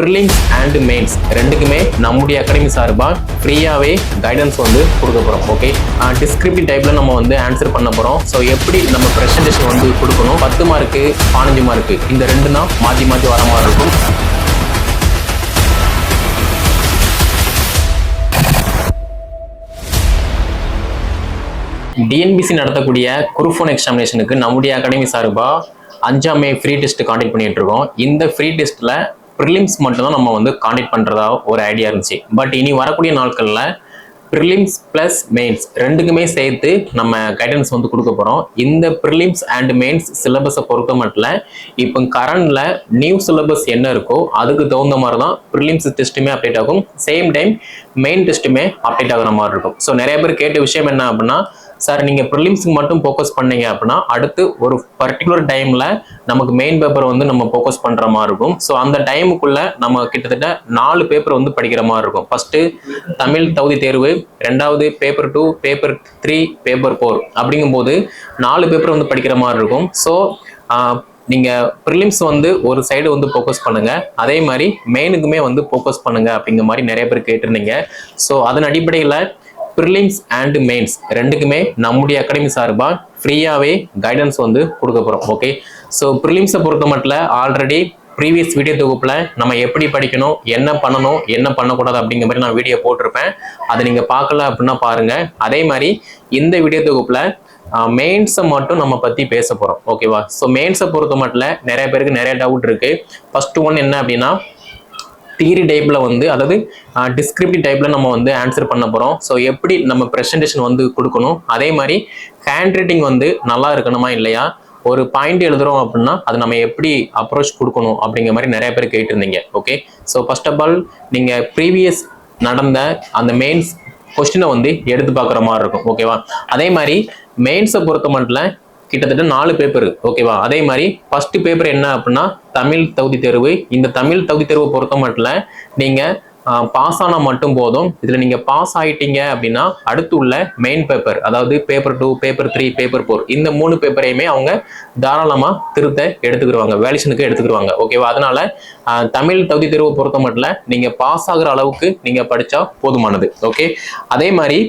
Prelims and mains ரெண்டுக்குமே நம்முடைய academy சார்பாக ஃப்ரீயாகவே கைடன்ஸ் வந்து கொடுக்க போகிறோம். ஓகே, டிஸ்கிரிப்டிவ் டைப்பில் நம்ம வந்து ஆன்சர் பண்ண போகிறோம். ஸோ எப்படி நம்ம ப்ரெசன்டேஷன் வந்து கொடுக்கணும், 10 மார்க்கு 15 மார்க்கு இந்த ரெண்டு தான் மாற்றி மாற்றி வர மாதிரி இருக்கும். டிஎன்பிசி நடத்தக்கூடிய குரூப் 1 எக்ஸாமினேஷனுக்கு நம்முடைய அகாடமி சார்பாக 5ஆம் மே ஃப்ரீ டெஸ்ட் காண்டக்ட் பண்ணிட்டு இருக்கோம். இந்த ஃப்ரீ டெஸ்ட்டில் ப்ரிலிம்ஸ் மட்டும் தான் நம்ம வந்து காண்டக்ட் பண்ணுறதா ஒரு ஐடியா இருந்துச்சு. பட் இனி வரக்கூடிய நாட்களில் ப்ரிலிம்ஸ் ப்ளஸ் மெயின்ஸ் ரெண்டுக்குமே சேர்த்து நம்ம கைடன்ஸ் வந்து கொடுக்க போகிறோம். இந்த ப்ரிலிம்ஸ் அண்ட் மெயின்ஸ் சிலபஸை பொறுத்த மட்டும் இப்போ கரண்டில் நியூ சிலபஸ் என்ன இருக்கோ அதுக்கு தகுந்த மாதிரி தான் ப்ரிலிம்ஸ் டெஸ்ட்டுமே அப்டேட் ஆகும். சேம் டைம் மெயின் டெஸ்ட்டுமே அப்டேட் ஆகிற மாதிரி இருக்கும். ஸோ நிறைய பேர் கேட்ட விஷயம் என்ன அப்படின்னா, சார் நீங்கள் ப்ரிலிம்ஸுக்கு மட்டும் ஃபோக்கஸ் பண்ணீங்க அப்படின்னா அடுத்து ஒரு பர்டிகுலர் டைமில் நமக்கு மெயின் பேப்பர் வந்து நம்ம ஃபோக்கஸ் பண்ணுற மாதிரி இருக்கும். ஸோ அந்த டைமுக்குள்ளே நம்ம கிட்டத்தட்ட 4 பேப்பர் வந்து படிக்கிற மாதிரி இருக்கும். ஃபஸ்ட்டு தமிழ் தகுதி தேர்வு, ரெண்டாவது பேப்பர் 2, பேப்பர் 3, பேப்பர் 4 அப்படிங்கும்போது 4 பேப்பர் வந்து படிக்கிற மாதிரி இருக்கும். ஸோ நீங்கள் ப்ரிலிம்ஸ் வந்து ஒரு சைடு வந்து ஃபோக்கஸ் பண்ணுங்கள், அதே மாதிரி மெயினுக்குமே வந்து ஃபோக்கஸ் பண்ணுங்கள் அப்படிங்கிற மாதிரி நிறைய பேர் கேட்டிருந்தீங்க. ஸோ அதன் அடிப்படையில் ப்ரிலிம்ஸ் அண்ட் மெயின்ஸ் ரெண்டுக்குமே நம்முடைய அகாடமி சார்பாக ஃப்ரீயாகவே கைடன்ஸ் வந்து கொடுக்க போகிறோம். ஓகே, ஸோ ப்ரிலிம்ஸை பொறுத்த மட்டும் ஆல்ரெடி ப்ரீவியஸ் வீடியோ தொகுப்பில் நம்ம எப்படி படிக்கணும், என்ன பண்ணணும், என்ன பண்ணக்கூடாது அப்படிங்கிற மாதிரி நான் வீடியோ போட்டிருப்பேன். அதை நீங்கள் பார்க்கல அப்படின்னா பாருங்கள். அதே மாதிரி இந்த வீடியோ தொகுப்பில் மெயின்ஸை மட்டும் நம்ம பற்றி பேச போகிறோம். ஓகேவா? ஸோ மெயின்ஸை பொறுத்த மட்டும் நிறைய பேருக்கு நிறைய டவுட் இருக்குது. ஃபஸ்ட்டு ஒன் என்ன அப்படின்னா, தியரி டைப்பில் வந்து அதாவது டிஸ்கிரிப்டிவ் டைப்பில் நம்ம வந்து ஆன்சர் பண்ண போகிறோம். ஸோ எப்படி நம்ம ப்ரெசன்டேஷன் வந்து கொடுக்கணும், அதே மாதிரி ஹேண்ட் ரைட்டிங் வந்து நல்லா இருக்கணுமா இல்லையா, ஒரு பாயிண்ட் எழுதுறோம் அப்படின்னா அது நம்ம எப்படி அப்ரோச் கொடுக்கணும் அப்படிங்கிற மாதிரி நிறைய பேர் கேட்டிருந்தீங்க. Okay, so first of all நீங்கள் ப்ரீவியஸ் நடந்த அந்த மெயின்ஸ் கொஸ்டினை வந்து எடுத்து பார்க்குற மாதிரி இருக்கும். ஓகேவா? அதே மாதிரி மெயின்ஸை பொறுத்த மட்டும் கிட்டத்தட்ட 4 பேப்பர். ஓகேவா? அதே மாதிரி ஃபர்ஸ்ட் பேப்பர் என்ன அப்படின்னா தமிழ் தகுதி தேர்வு. இந்த தமிழ் தகுதி தேர்வை பொறுத்த மட்டும் நீங்கள் பாஸ் ஆனால் மட்டும் போதும். இதில் நீங்கள் பாஸ் ஆகிட்டீங்க அப்படின்னா அடுத்து உள்ள மெயின் பேப்பர், அதாவது பேப்பர் 2, பேப்பர் 3, பேப்பர் 4 இந்த 3 பேப்பரையுமே அவங்க தாராளமாக திருத்த எடுத்துக்கிடுவாங்க, வேலிஷனுக்கு எடுத்துக்கிடுவாங்க. ஓகேவா? அதனால தமிழ் தகுதி தேர்வை பொறுத்த மட்டும் நீங்கள் பாஸ் ஆகிற அளவுக்கு நீங்கள் படித்தா போதுமானது. ஓகே, அதே மாதிரி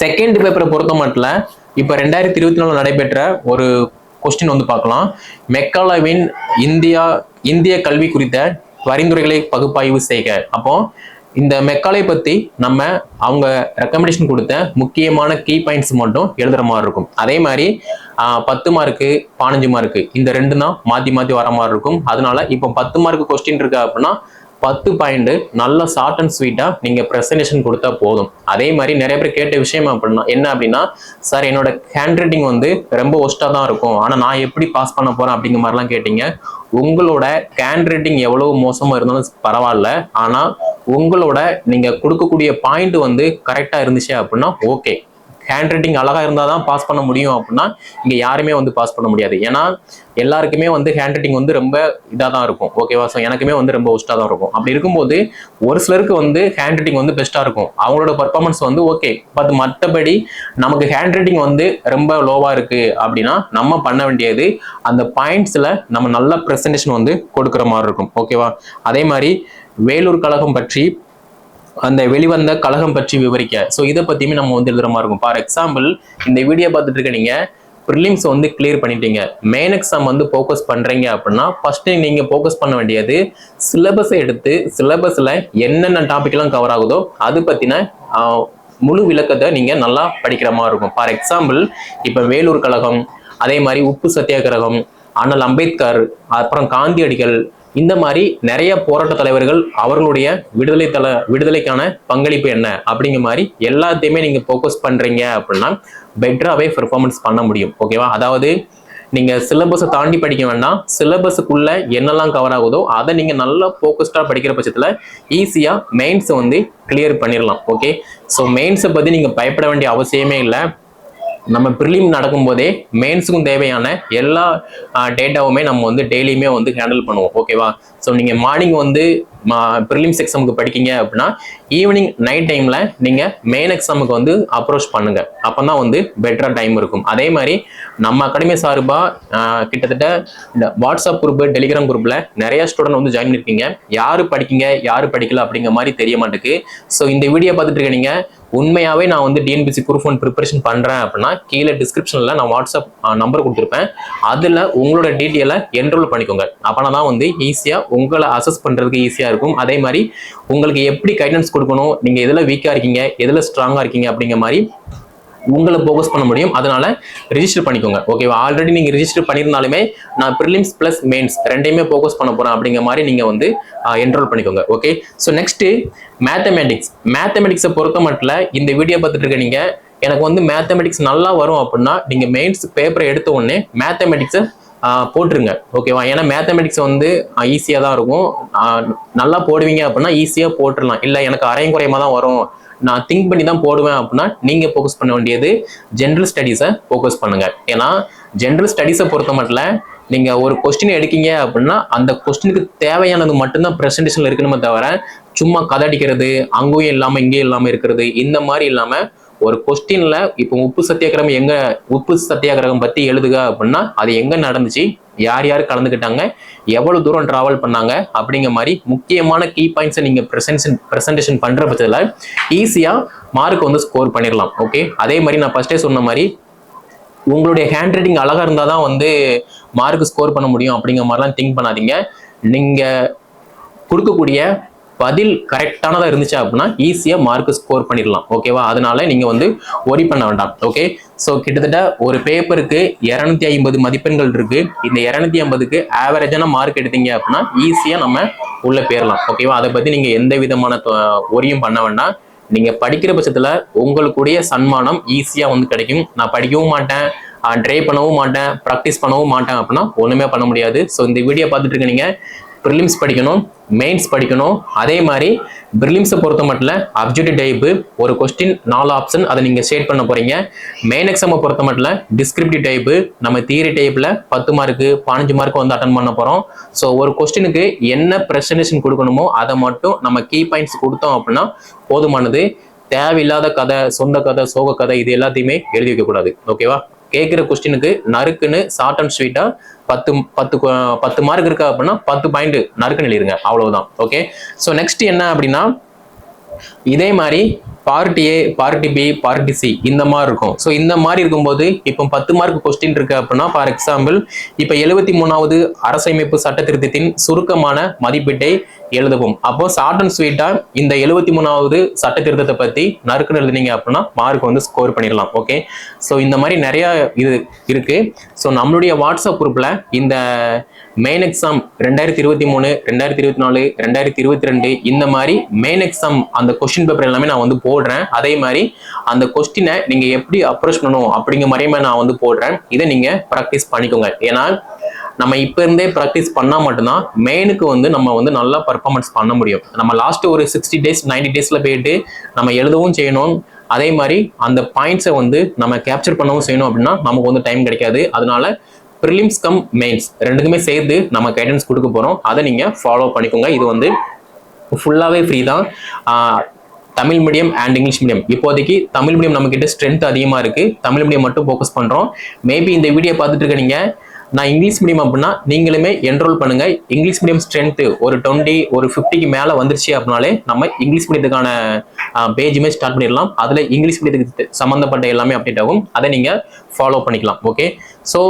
செகண்ட் பேப்பரை பொறுத்த மட்டும் இப்போ 2024 நடைபெற்ற ஒரு கொஸ்டின் வந்து பார்க்கலாம். மெக்காலேவின் இந்திய கல்வி குறித்த பரிந்துரைகளை பகுப்பாய்வு செய்க. அப்போ இந்த மெக்காலே பற்றி நம்ம அவங்க ரெக்கமெண்டேஷன் கொடுத்த முக்கியமான கீ பாயிண்ட்ஸ் மட்டும் எழுதுற மாதிரி இருக்கும். அதே மாதிரி 10 மார்க்கு 15 மார்க்கு இந்த ரெண்டு தான் மாற்றி மாற்றி வர மாதிரி இருக்கும். அதனால இப்போ 10 மார்க்கு கொஸ்டின் இருக்கு அப்படின்னா 10 பாயிண்ட் நல்ல ஷார்ட் அண்ட் ஸ்வீட்டாக நீங்கள் ப்ரெசன்டேஷன் கொடுத்தா போதும். அதே மாதிரி நிறைய பேர் கேட்ட விஷயம் அப்படின்னா என்ன அப்படின்னா, சார் என்னோட ஹேண்ட் ரைட்டிங் வந்து ரொம்ப ஒஸ்ட்டாக தான் இருக்கும், ஆனால் நான் எப்படி பாஸ் பண்ண போகிறேன் அப்படிங்கிற மாதிரிலாம் கேட்டீங்க. உங்களோட ஹேண்ட் ரைட்டிங் எவ்வளோ மோசமாக இருந்தாலும் பரவாயில்ல, ஆனால் உங்களோட நீங்கள் கொடுக்கக்கூடிய பாயிண்ட் வந்து கரெக்டாக இருந்துச்சு அப்படின்னா ஓகே. ஹேண்ட் ரைட்டிங் அழகாக இருந்தால் தான் பாஸ் பண்ண முடியும் அப்படின்னா இங்கே யாருமே வந்து பாஸ் பண்ண முடியாது. ஏன்னா எல்லாருக்குமே வந்து ஹேண்ட் ரைட்டிங் வந்து ரொம்ப இதாக தான் இருக்கும். ஓகேவா? ஸோ எனக்குமே வந்து ரொம்ப ஒஸ்ட்டாக தான் இருக்கும். அப்படி இருக்கும்போது ஒரு சிலருக்கு வந்து ஹேண்ட் ரைட்டிங் வந்து பெஸ்ட்டாக இருக்கும், அவங்களோட பர்ஃபார்மன்ஸ் வந்து ஓகே. பட் மற்றபடி நமக்கு ஹேண்ட் ரைட்டிங் வந்து ரொம்ப லோவாக இருக்குது அப்படின்னா நம்ம பண்ண வேண்டியது அந்த பாயிண்ட்ஸில் நம்ம நல்ல ப்ரெசன்டேஷன் வந்து கொடுக்குற மாதிரி இருக்கும். ஓகேவா? அதே மாதிரி வேலூர் கழகம் பற்றி, அந்த வெளிவந்த கழகம் பற்றி விவரிக்க. ஸோ இதை பற்றியுமே நம்ம வந்து எழுதுற மாதிரி இருக்கும். ஃபார் எக்ஸாம்பிள் இந்த வீடியோ பார்த்துட்டு இருக்க நீங்கள் ப்ரிலிம்ஸ் வந்து கிளியர் பண்ணிட்டீங்க, மெயின் எக்ஸாம் வந்து ஃபோக்கஸ் பண்ணுறீங்க அப்படின்னா ஃபர்ஸ்ட் நீங்கள் ஃபோக்கஸ் பண்ண வேண்டியது சிலபஸை எடுத்து சிலபஸில் என்னென்ன டாபிக்லாம் கவர் ஆகுதோ அது பற்றின முழு விளக்கத்தை நீங்கள் நல்லா படிக்கிற மாதிரி இருக்கும். ஃபார் எக்ஸாம்பிள் இப்போ வேலூர் கழகம், அதே மாதிரி உப்பு சத்தியாகிரகம், அண்ணல் அம்பேத்கர், அப்புறம் காந்தியடிகள், இந்த மாதிரி நிறைய போராட்ட தலைவர்கள் அவர்களுடைய விடுதலைக்கான பங்களிப்பு என்ன அப்படிங்கிற மாதிரி எல்லாத்தையுமே நீங்கள் ஃபோக்கஸ் பண்ணுறீங்க அப்படின்னா பெட்டராகவே பெர்ஃபார்மன்ஸ் பண்ண முடியும். ஓகேவா? அதாவது நீங்கள் சிலபஸை தாண்டி படிக்க வேண்டாம், சிலபஸுக்குள்ள என்னெல்லாம் கவர் ஆகுதோ அதை நீங்கள் நல்லா ஃபோக்கஸ்டாக படிக்கிற பட்சத்தில் ஈஸியாக மெயின்ஸை வந்து கிளியர் பண்ணிடலாம். ஓகே, ஸோ மெயின்ஸை பற்றி நீங்கள் பயப்பட வேண்டிய அவசியமே இல்லை. நம்ம ப்ரிலிம் நடக்கும்போதே மெயின்ஸுக்கும் தேவையான எல்லா டேட்டாவுமே நம்ம வந்து டெய்லியுமே வந்து ஹேண்டில் பண்ணுவோம். ஓகேவா? ஸோ நீங்கள் மார்னிங் வந்து ப்ரிலிம்ஸ் எக்ஸாமுக்கு படிக்கீங்க அப்படின்னா ஈவினிங் நைட் டைம்ல நீங்க மெயின் எக்ஸாமுக்கு வந்து அப்ரோச் பண்ணுங்க. அப்பதான் வந்து பெட்டரா டைம் இருக்கும். அதே மாதிரி நம்ம அகாடமி சார்பா கிட்டத்தட்ட இந்த வாட்ஸ்அப் குரூப், டெலிகிராம் குரூப்ல நிறைய ஸ்டூடெண்ட் வந்து ஜாயின் பண்ணிருக்கீங்க. யாரு படிக்கீங்க யாரு படிக்கல அப்படிங்கிற மாதிரி தெரிய மாட்டேங்குது. ஸோ இந்த வீடியோ பார்த்துட்டு இருக்க நீங்க உண்மையாவே நான் வந்து டிஎன்பிசி குரூப் 1 ப்ரிப்பரேஷன் பண்றேன் அப்படின்னா கீழே டிஸ்கிரிப்ஷன்ல நான் வாட்ஸ்அப் நம்பர் கொடுத்துருப்பேன். அதுல உங்களோட டீட்டெயிலை என்ரோல் பண்ணிக்கோங்க. அப்பனா தான் வந்து ஈஸியா உங்களை அசஸ் பண்றதுக்கு ஈஸியா இருக்கும். அதே மாதிரி உங்களுக்கு எப்படி கைடன்ஸ் கொடுக்கணும், நீங்க எதுல வீக்கா இருக்கீங்க எதுல ஸ்ட்ராங்கா இருக்கீங்க அப்படிங்கிற மாதிரி உங்களை ஃபோக்கஸ் பண்ண முடியும். அதனால ரிஜிஸ்டர் பண்ணிக்கோங்க. ஓகேவா? ஆல்ரெடி நீங்க ரிஜிஸ்டர் பண்ணியிருந்தாலுமே நான் ப்ரிலிம்ஸ் பிளஸ் மெயின்ஸ் ரெண்டையுமே ஃபோக்கஸ் பண்ண போறேன் அப்படிங்கிற மாதிரி நீங்க வந்து என்ரோல் பண்ணிக்கோங்க. ஓகே, ஸோ நெக்ஸ்ட் மேத்தமெட்டிக்ஸை பொறுத்த மட்டும் இந்த வீடியோ பார்த்துட்டு இருக்க நீங்க எனக்கு வந்து மேத்தமெட்டிக்ஸ் நல்லா வரும் அப்படின்னா நீங்க மெயின்ஸ் பேப்பரை எடுத்த உடனே மேத்தமெட்டிக்ஸை போட்டுருங்க. ஓகேவா? ஏன்னா மேத்தமெட்டிக்ஸ் வந்து ஈஸியாக தான் இருக்கும். நல்லா போடுவீங்க அப்படின்னா ஈஸியாக போட்டுடலாம். இல்லை எனக்கு அரையும் குறையமாக தான் வரும், நான் திங்க் பண்ணி தான் போடுவேன் அப்படின்னா நீங்க ஃபோக்கஸ் பண்ண வேண்டியது ஜென்ரல் ஸ்டடீஸை ஃபோக்கஸ் பண்ணுங்க. ஏன்னா ஜென்ரல் ஸ்டடீஸை பொறுத்த மட்டும் நீங்க ஒரு கொஸ்டின் எடுக்கீங்க அப்படின்னா அந்த கொஸ்டினுக்கு தேவையானது மட்டும்தான் ப்ரெசன்டேஷன்ல இருக்கணுமே தவிர சும்மா கதடிக்கிறது, அங்கேயும் இல்லாம இங்கேயும் இல்லாம இருக்கிறது இந்த மாதிரி இல்லாம ஒரு கொஸ்டின்ல இப்போ உப்பு சத்தியாகிரகம் பத்தி எழுதுக அப்படின்னா அது எங்க நடந்துச்சு, யார் யார் கலந்துக்கிட்டாங்க, எவ்வளவு தூரம் டிராவல் பண்ணாங்க அப்படிங்கிற மாதிரி முக்கியமான கீ பாயிண்ட்ஸை நீங்க ப்ரெசன்டேஷன் பண்ற பட்சத்துல ஈஸியா மார்க் வந்து ஸ்கோர் பண்ணிடலாம். ஓகே, அதே மாதிரி நான் ஃபர்ஸ்டே சொன்ன மாதிரி உங்களுடைய ஹேண்ட் ரைட்டிங் அழகா இருந்தாதான் வந்து மார்க் ஸ்கோர் பண்ண முடியும் அப்படிங்கிற மாதிரிலாம் திங்க் பண்ணாதீங்க. நீங்க கொடுக்கக்கூடிய பதில் கரெக்டானதா இருந்துச்சு அப்படின்னா ஈஸியா மார்க் ஸ்கோர் பண்ணிடலாம். ஓகேவா? அதனால நீங்க வந்து ஒரி பண்ண வேண்டாம். ஓகே, ஸோ கிட்டத்தட்ட ஒரு பேப்பருக்கு 250 மதிப்பெண்கள் இருக்கு. இந்த 250க்கு ஆவரேஜான மார்க் எடுத்தீங்க அப்படின்னா ஈஸியா நம்ம உள்ள போயிடலாம். ஓகேவா? அதை பத்தி நீங்க எந்த விதமான ஒரியும் பண்ண வேண்டாம். நீங்க படிக்கிற பட்சத்துல உங்களுக்குடைய சன்மானம் ஈஸியா வந்து கிடைக்கும். நான் படிக்கவும் மாட்டேன், ட்ரை பண்ணவும் மாட்டேன், ப்ராக்டிஸ் பண்ணவும் மாட்டேன் அப்படின்னா ஒண்ணுமே பண்ண முடியாது. ஸோ இந்த வீடியோ பார்த்துட்டு இருக்க நீங்க ப்ரிலிம்ஸ் படிக்கணும், மெயின்ஸ் படிக்கணும். அதே மாதிரி ப்ரிலிம்ஸை பொறுத்த மட்டும் அப்ஜெக்டிவ் டைப் ஒரு கொஸ்டின் 4 ஆப்ஷன் அதை நீங்க ஸ்டேட் பண்ண போறீங்க. மெயின் எக்ஸாமை பொறுத்த மட்டும் டிஸ்கிரிப்டிவ் டைப் நம்ம தியரி டைப்ல 10 மார்க்கு 15 மார்க் வந்து அட்டன் பண்ண போறோம். ஸோ ஒரு கொஸ்டினுக்கு என்ன ப்ரெசன்டேஷன் கொடுக்கணுமோ அதை மட்டும் நம்ம கீ பாயிண்ட்ஸ் கொடுத்தோம் அப்படின்னா போதுமானது. தேவையில்லாத கதை, சொந்த கதை, சோக கதை இது எல்லாத்தையுமே எழுதி வைக்க கூடாது. ஓகேவா? கேட்கிற கொஸ்டினுக்கு நறுக்குன்னு ஷார்ட் அண்ட் ஸ்வீட்டா 10 மார்க் இருக்கா அப்படின்னா 10 பாயிண்ட் நறுக்குன்னு எழுதிருங்க. அவ்வளவுதான். ஓகே, ஸோ நெக்ஸ்ட் என்ன அப்படின்னா இதே மாதிரி பார்ட்டி ஏ, பார்ட்டி பி, பார்ட்டி சி இந்த மாதிரி இருக்கும். ஸோ இந்த மாதிரி இருக்கும்போது இப்போ 10 மார்க் கொஸ்டின் இருக்கு அப்படின்னா ஃபார் எக்ஸாம்பிள் இப்போ 73வது அரசமைப்பு சட்ட திருத்தத்தின் சுருக்கமான மதிப்பீட்டை எழுதவும். அப்போ ஷார்ட் அண்ட் ஸ்வீட்டா இந்த 73வது சட்ட திருத்தத்தை பத்தி நறுக்குன்னு எழுதுனீங்க அப்படின்னா மார்க் வந்து ஸ்கோர் பண்ணிடலாம். ஓகே, ஸோ இந்த மாதிரி நிறைய இது இருக்கு. ஸோ நம்மளுடைய வாட்ஸ்அப் குரூப்ல இந்த மெயின் எக்ஸாம் 2023, 2024, 2022 இந்த மாதிரி மெயின் எக்ஸாம் அந்த கொஸ்டின் பேப்பர் எல்லாமே நான் வந்து போடுறேன். அதே மாதிரி அந்த கொஸ்டினை நீங்க எப்படி அப்ரோச் பண்ணணும் அப்படிங்கிற மாதிரியுமே நான் வந்து போடுறேன். இதை நீங்க ப்ராக்டிஸ் பண்ணிக்கோங்க. ஏன்னா நம்ம இப்ப இருந்தே ப்ராக்டிஸ் பண்ணா மட்டும்தான் மெயினுக்கு வந்து நம்ம வந்து நல்லா பர்ஃபார்மன்ஸ் பண்ண முடியும். நம்ம லாஸ்ட் ஒரு 60 டேஸ் 90 டேஸ்ல போயிட்டு நம்ம எழுதவும் செய்யணும். அதே மாதிரி அந்த பாயிண்ட்ஸை வந்து நம்ம கேப்சர் பண்ணவும் செய்யணும் அப்படின்னா நமக்கு வந்து டைம் கிடைக்காது. அதனால ப்ரிலிம்ஸ் கம் மெயின்ஸ் ரெண்டுக்குமே சேர்த்து நம்ம கைடன்ஸ் கொடுக்க போறோம். அதை நீங்க ஃபாலோ பண்ணிக்கோங்க. இது வந்து ஃபுல்லாவே ஃப்ரீ தான். Tamil medium and English medium இப்போதைக்கு தமிழ் மீடியம் நம்ம கிட்ட ஸ்ட்ரென்த் அதிகமா இருக்கு. தமிழ் மீடியம் மட்டும் ஃபோக்கஸ் பண்றோம். மேபி இந்த வீடியோ பார்த்துட்டு இருக்க நீங்க நான் இங்கிலீஷ் மீடியம் அப்படின்னா நீங்களுமே என்ரோல் பண்ணுங்க. இங்கிலீஷ் மீடியம் ஸ்ட்ரென்த் ஒரு 20 ஒரு 50க்கு மேல வந்துருச்சு அப்படின்னாலே நம்ம இங்கிலீஷ் மீடியத்துக்கான பேஜுமே ஸ்டார்ட் பண்ணிடலாம். அதுல இங்கிலீஷ் மீடியத்துக்கு சம்பந்தப்பட்ட எல்லாமே அப்டேட் ஆகும். அதை நீங்க ஃபாலோ பண்ணிக்கலாம். Okay, so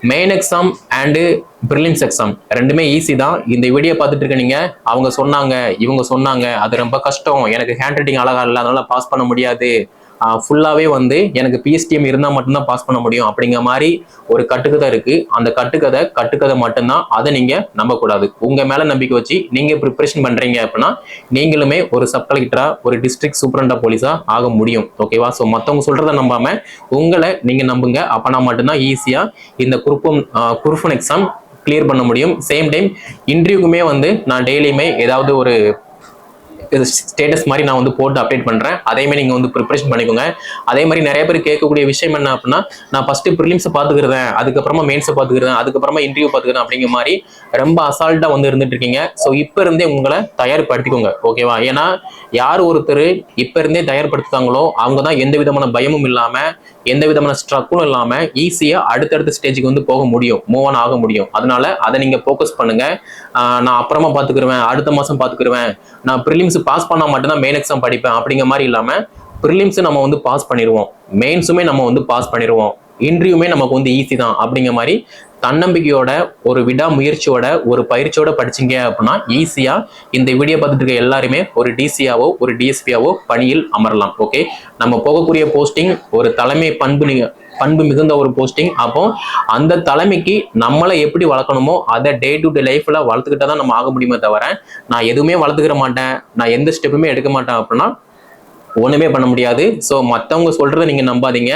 main exam and prelims exam ரெண்டுமே ஈஸி தான். இந்த வீடியோ பார்த்துட்டு இருக்க நீங்க அவங்க சொன்னாங்க இவங்க சொன்னாங்க அது ரொம்ப கஷ்டம், எனக்கு ஹேண்ட் ரைட்டிங் அழகா இல்லை அதனால பாஸ் பண்ண முடியாது, ஃபுல்லாவே வந்து எனக்கு பிஎஸ்டிஎம் இருந்தால் மட்டும்தான் பாஸ் பண்ண முடியும் அப்படிங்கிற மாதிரி ஒரு கட்டுக்கதை இருக்கு. அந்த கட்டுக்கதை மட்டும்தான். அதை நீங்க நம்பக்கூடாது. உங்க மேல நம்பிக்கை வச்சு நீங்க ப்ரிப்பரேஷன் பண்றீங்க அப்படின்னா நீங்களுமே ஒரு சப் கலெக்டரா ஒரு டிஸ்ட்ரிக்ட் சூப்பரண்டா போலீஸா ஆக முடியும். ஓகேவா? ஸோ மற்றவங்க சொல்றதை நம்பாம உங்களை நீங்க நம்புங்க. அப்பனா மட்டும்தான் ஈஸியா இந்த குரூப் 1 எக்ஸாம் கிளியர் பண்ண முடியும். சேம் டைம் இன்டர்வியூக்குமே வந்து நான் டெய்லியுமே ஏதாவது ஒரு ஸ்டேட்டஸ் மாதிரி நான் வந்து போட்டு அப்டேட் பண்றேன். அதே மாதிரி நீங்க வந்து ப்ரிப்பரேஷன் பண்ணிக்கோங்க. அதே மாதிரி நிறைய பேர் கேட்கக்கூடிய விஷயம் என்ன அப்படின்னா, நான் ஃபர்ஸ்ட் ப்ரிலிம்ஸ் பாத்துக்கிறேன், அதுக்கப்புறமா மெயின்ஸ் பாத்துக்கிறேன், அதுக்கப்புறமா இன்டர்வியூ பாத்துக்கிறேன் அப்படிங்கிற மாதிரி ரொம்ப அசால்ட்டா வந்து இருந்துட்டு இருக்கீங்க. ஸோ இப்ப இருந்தே உங்களை தயார்படுத்திக்கோங்க. ஓகேவா? ஏன்னா யார் ஒருத்தர் இப்ப இருந்தே தயார்படுத்துறாங்களோ அவங்க தான் எந்த விதமான பயமும் இல்லாம, எந்த விதமான ஸ்ட்ரக்கும் இல்லாம ஈஸியா அடுத்தடுத்த ஸ்டேஜுக்கு வந்து போக முடியும், மூவ் ஆன் ஆக முடியும். அதனால அதை நீங்க போக்கஸ் பண்ணுங்க. நான் அப்புறமா பாத்துக்கிருவேன், அடுத்த மாசம் பாத்துக்கிருவேன், நான் ப்ரிலிம்ஸ் பாஸ் பண்ணா மட்டும்தான் மெயின் எக்ஸாம் படிப்பேன் அப்படிங்கிற மாதிரி இல்லாம, ப்ரிலிம்ஸ் நம்ம வந்து பாஸ் பண்ணிடுவோம், மெயின்ஸுமே நம்ம வந்து பாஸ் பண்ணிடுவோம், இன்டர்வியூமே நமக்கு வந்து ஈஸி தான் அப்படிங்கிற மாதிரி தன்னம்பிக்கையோட, ஒரு விடாமுயற்சியோட, ஒரு பயிற்சியோட படிச்சீங்க அப்படின்னா ஈஸியா இந்த வீடியோ பார்த்துட்டு இருக்க எல்லாருமே ஒரு டிசியாவோ ஒரு டிஎஸ்பியாவோ பணியில் அமரலாம். ஓகே, நம்ம போகக்கூடிய போஸ்டிங் ஒரு தலைமை பண்பு மிகுந்த ஒரு போஸ்டிங். அப்போ அந்த தலைமைக்கு நம்மளை எப்படி வளர்க்கணுமோ அதை டே டு டே லைஃப்ல வளர்த்துக்கிட்டா தான் நம்ம ஆக முடியுமே தவிர, நான் எதுவுமே வளர்த்துக்கிற மாட்டேன், நான் எந்த ஸ்டெப்புமே எடுக்க மாட்டேன் அப்படின்னா ஒண்ணுமே பண்ண முடியாது. ஸோ மற்றவங்க சொல்றதை நீங்க நம்பாதீங்க.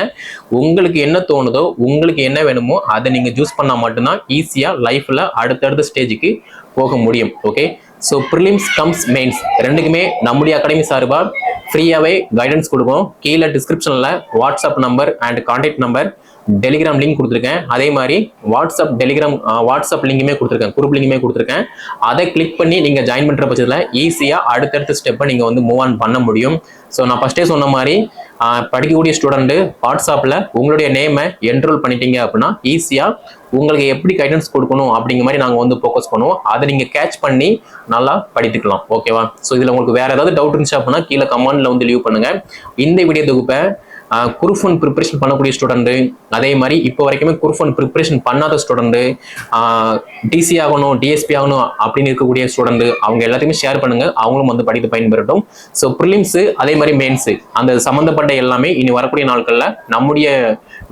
உங்களுக்கு என்ன தோணுதோ, உங்களுக்கு என்ன வேணுமோ அதை நீங்க சூஸ் பண்ணா மட்டும்தான் ஈஸியா லைஃப்ல அடுத்தடுத்த ஸ்டேஜுக்கு போக முடியும். Okay, so prelims comes mains ரெண்டுக்குமே நம்முடைய அகாடமி சார்பா ஃப்ரீயாவே கைடன்ஸ் கொடுக்கும். கீழே டிஸ்கிரிப்ஷன்ல WhatsApp number and contact number, Telegram link கொடுத்துருக்கேன். அதே மாதிரி வாட்ஸ்அப் லிங்குமே கொடுத்துருக்கேன், குரூப் லிங்குமே கொடுத்துருக்கேன். அதை கிளிக் பண்ணி நீங்க ஜாயின் பண்ற பட்சத்தில் ஈஸியா அடுத்தடுத்த ஸ்டெப்பை நீங்க வந்து மூவ் ஆன் பண்ண முடியும். ஸோ நான் ஃபர்ஸ்டே சொன்ன மாதிரி படிக்கக்கூடிய ஸ்டூடெண்ட் வாட்ஸ்அப்ல உங்களுடைய நேமை என்ரோல் பண்ணிட்டீங்க அப்படின்னா ஈஸியா உங்களுக்கு எப்படி கைடன்ஸ் கொடுக்கணும் அப்படிங்கிற மாதிரி நாங்கள் வந்து ஃபோக்கஸ் பண்ணுவோம். அதை நீங்க கேட்ச் பண்ணி நல்லா படித்துக்கலாம். ஓகேவா? ஸோ இதுல உங்களுக்கு வேற ஏதாவது டவுட் இருந்துச்சு அப்படின்னா கீழே கமெண்ட்ல வந்து லீவ் பண்ணுங்க. இந்த வீடியோ தொகுப்பை குரூப் ஒன் ப்ரிப்பரேஷன் பண்ணக்கூடிய ஸ்டூடெண்ட், அதே மாதிரி இப்போ வரைக்குமே குரூப் ஒன் ப்ரிப்பரேஷன் பண்ணாத ஸ்டூடெண்ட், டிசி ஆகணும் டிஎஸ்பி ஆகணும் அப்படின்னு இருக்கக்கூடிய ஸ்டூடெண்ட், அவங்க எல்லாத்தையுமே ஷேர் பண்ணுங்க, அவங்களும் வந்து படித்து பயன்பெறட்டும். ஸோ ப்ரிலிம்ஸ் அதே மாதிரி மெயின்ஸ் அந்த சம்பந்தப்பட்ட எல்லாமே இனி வரக்கூடிய நாட்கள்ல நம்முடைய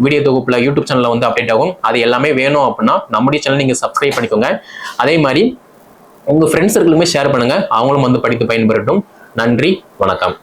வீடியோ தொகுப்புல யூடியூப் சேனல்ல வந்து அப்டேட் ஆகும். அது எல்லாமே வேணும் அப்படின்னா நம்முடைய சேனல் நீங்க சப்ஸ்கிரைப் பண்ணிக்கோங்க. அதே மாதிரி உங்க ஃப்ரெண்ட்ஸ் சர்க்கிளுமே ஷேர் பண்ணுங்க, அவங்களும் வந்து படித்து பயன்பெறட்டும். நன்றி, வணக்கம்.